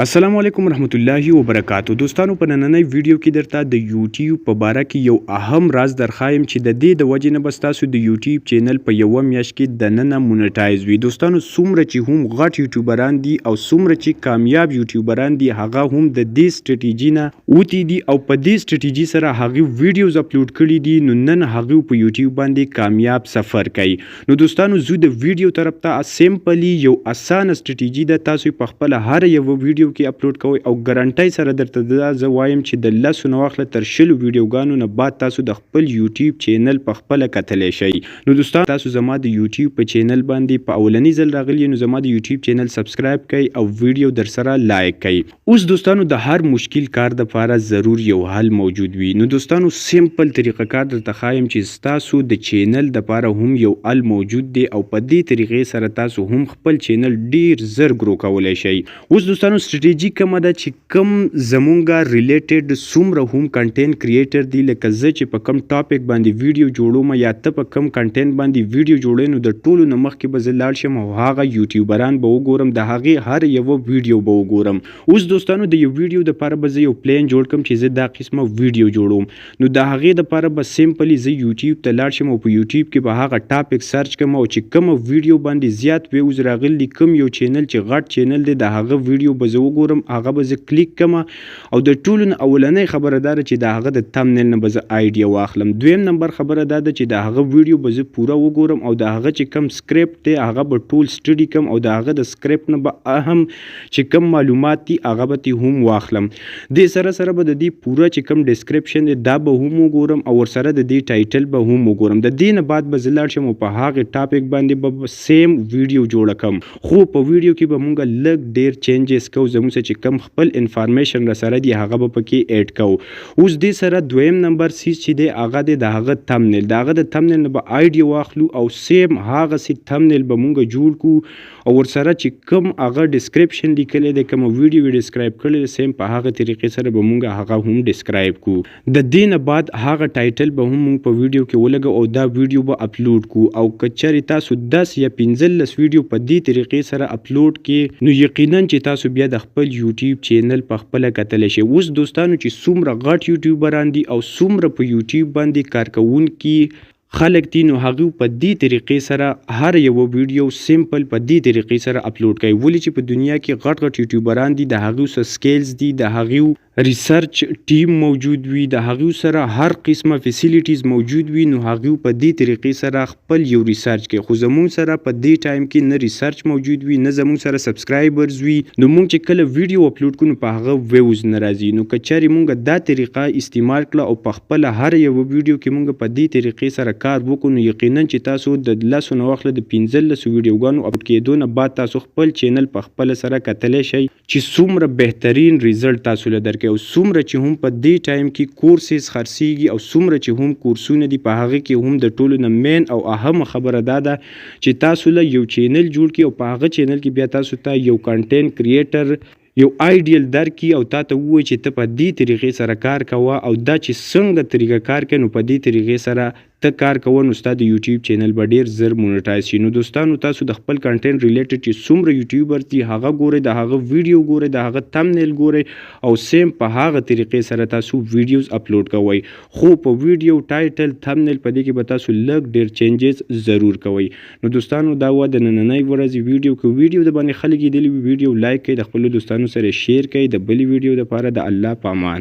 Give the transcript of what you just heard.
السلام علیکم ورحمت الله وبرکاتو. دوستانو په نننۍ ویډیو کې درته د یوټیوب په باره کې یو اهم راز درخوایم چې د دې د وجې نه به ستاسو د یوټیوب چینل په یوه میاشت کې دننه مونټایز وي. دوستانو څومره چې هم غټ یوټیوبران دي او څومره چې کامیاب یوټیوبران دي هغه هم د دې سټریټیجي نه وتی دي او په دې سټریټیجي سره هغه ویډیوز اپلوډ کړي دي، نو نن هغه په یوټیوب باندې کامیاب سفر کوي. نو دوستانو زه د ویډیو طرف ته سیمپلی یو اسانه سټریټیجي ده، تاسو په خپل هر یو ویډیو کې اپلوډ کوئ او ګارانټي سره درته دا زه وایم چې د 10 نه واخله تر 20 ویډیوګانو نه بعد تاسو د خپل یوټیوب چینل په خپل کتلی شئ. نو دوستان تاسو زما د یوټیوب په چینل باندې په اولنی ځل راغلی، نو زما د یوټیوب چینل سبسکرایب کړئ او ویډیو در سره لایک کړئ. اوس دوستانو د هر مشکل کار لپاره ضرور یو حل موجود وي. نو دوستانو سیمپل طریقه کار درته ښایم چې تاسو د چینل لپاره هم یو حل موجود دی او په دې طریقې سره تاسو هم خپل چینل ډیر زر ګرو کولی شئ. اوس دوستانو سټریټیجي کومه ده چې کوم زمونږه ریلیټډ څومره هم کنټینټ کریټر دي، لکه زه چې په کوم ټاپک باندې ویډیو جوړوم یا ته په کوم کنټینټ باندې ویډیو جوړې، نو د ټولو نه مخکې به زه لاړ شم او هغه یوټیوبران به وګورم، د هغې هر یوه ویډیو به وګورم. اوس دوستانو د یو ویډیو دپاره به زه یو پلین جوړ کړم چې زه دا قسمه ویډیو جوړوم، نو د هغې دپاره به سیمپلی زه یوټیوب ته لاړ شم او په یوټیوب کې به هغه ټاپک سرچ کړم او چې کومه ویډیو باندې زیات ویوز راغلي، کوم یو چینل چې غټ چینل دی د هغه ویډیو به زه وګورم، هغه به زه کلیک کم او د ټولو نه اولنۍ خبره دا ده چې د هغه د تمنیل نه به زه آیډیا واخلم. دویم نمبر خبره دا ده چې د هغه ویډیو به زه پوره وګورم او د هغه چې کم سکریپټ دی هغه به ټول سټډي کم او د هغه د سکریپټ نه به اهم چې کم معلومات دي هغه به ترې هم واخلم. دې سره سره به د دې پوره چې کم ډسکرپشن دی دا به هم وګورم او ورسره د دې ټایټل به هم وګورم. د دې نه بعد به زه لاړ شم او په هغې ټاپک باندې به سیم ویډیو جوړه کړم، خو په ویډیو کې به مونږ لږ ډیر چینجز کوو، زموږ څه چې کم خپل انفارمیشن را سره دی هغه به پکې ایډ کوو. اوس دې سره دویم نمبر سیز چې دی هغه دی د هغه تمنیل، د هغه د تمنیل نه به آیډیا واخلو او سیم هغسې تمنیل به مونږ جوړ کړو او ورسره چې کوم هغه ډسکرپشن لیکلی دی، کومه ویډیو یې ډسکرایب کړی دی، سیم په هغه طریقې سره به مونږ هغه هم ډسکرایب کړو. د دې نه بعد هغه ټایټل به هم مونږ په ویډیو کې ولګو او دا ویډیو به اپلوډ کړو. او که چېرې تاسو 10 یا 15 ویډیو په دې طریقې سره اپلوډ کړئ، نو یقینا چې تاسو بیا د خپل یوټیوب چینل په خپله کتلی شئ. اوس دوستانو چې څومره غټ یوټیوبران دي او څومره په یوټیوب باندې کار کوونکي خلک دي، نو هغوی په دې طریقې سره هر یوه ویډیو سیمپل په دې طریقې سره اپلوډ کوي. ولې چې په دنیا کې غټ غټ یوټیوبران دي، د هغوی سره سکیلز دي، د هغوی ریسرچ ټیم موجود وي، د هغوی سره هر قسمه فیسیلیټیز موجود وي، نو هغوی په دې طریقې سره خپل یو ریسرچ کوي. خو زمونږ سره په دې ټایم کې نه ریسرچ موجود وي، نه زمونږ سره سبسکرایبرز وي، نو مونږ چې کله ویډیو اپلوډ کړو نو په هغه ویوز نه راځي. نو که چېرې مونږ دا طریقه استعمال کړه او په خپله هر یوه ویډیو کې مونږ په دې طریقې سره کار وکړو، نو یقینا چې تاسو د 10 نه واخله د 15 ویډیوګانو اپلوډ کېدو نه بعد تاسو خپل چینل په خپله سره کتلی شئ چې څومره بهترین ریزلټ تاسو له درکوي. او څومره چې هم په دې ټایم کې کورسز خرڅیږي او څومره چې هم کورسونه دي، په هغه کې هم د ټولو نه مین او اهم خبره دا ده چې تاسو له یو چینل جوړ کړئ او په هغه چینل کې بیا تاسو ته یو کنټینټ کریټر یو آیډیل درکړي او تا ته ووایي چې ته په دې طریقې سره کار کوه او دا چې څنګه طریقه کار کوي، نو په دې طریقې سره ته کار کوه، نو ستا د یوټیوب چینل به ډیر زر مونټایز شي. نو دوستانو تاسو د خپل کنټینټ ریلیټډ چې څومره یوټیوبر دي هغه ګورئ، د هغه ویډیو ګورئ، د هغه تمنیل ګورئ او سیم په هغه طریقې سره تاسو ویډیوز اپلوډ کوئ. خو په ویډیو ټایټل تمنیل په دې کې به تاسو لږ ډیر چینجز ضرور کوئ. نو دوستانو دا و د نننۍ ورځې ویډیو. که ویډیو د باندې خلک لیدلی وي، ویډیو لایک کړئ، د خپلو دوستانو سره شیر کړئ. د بلې ویډیو دپاره د الله په امان.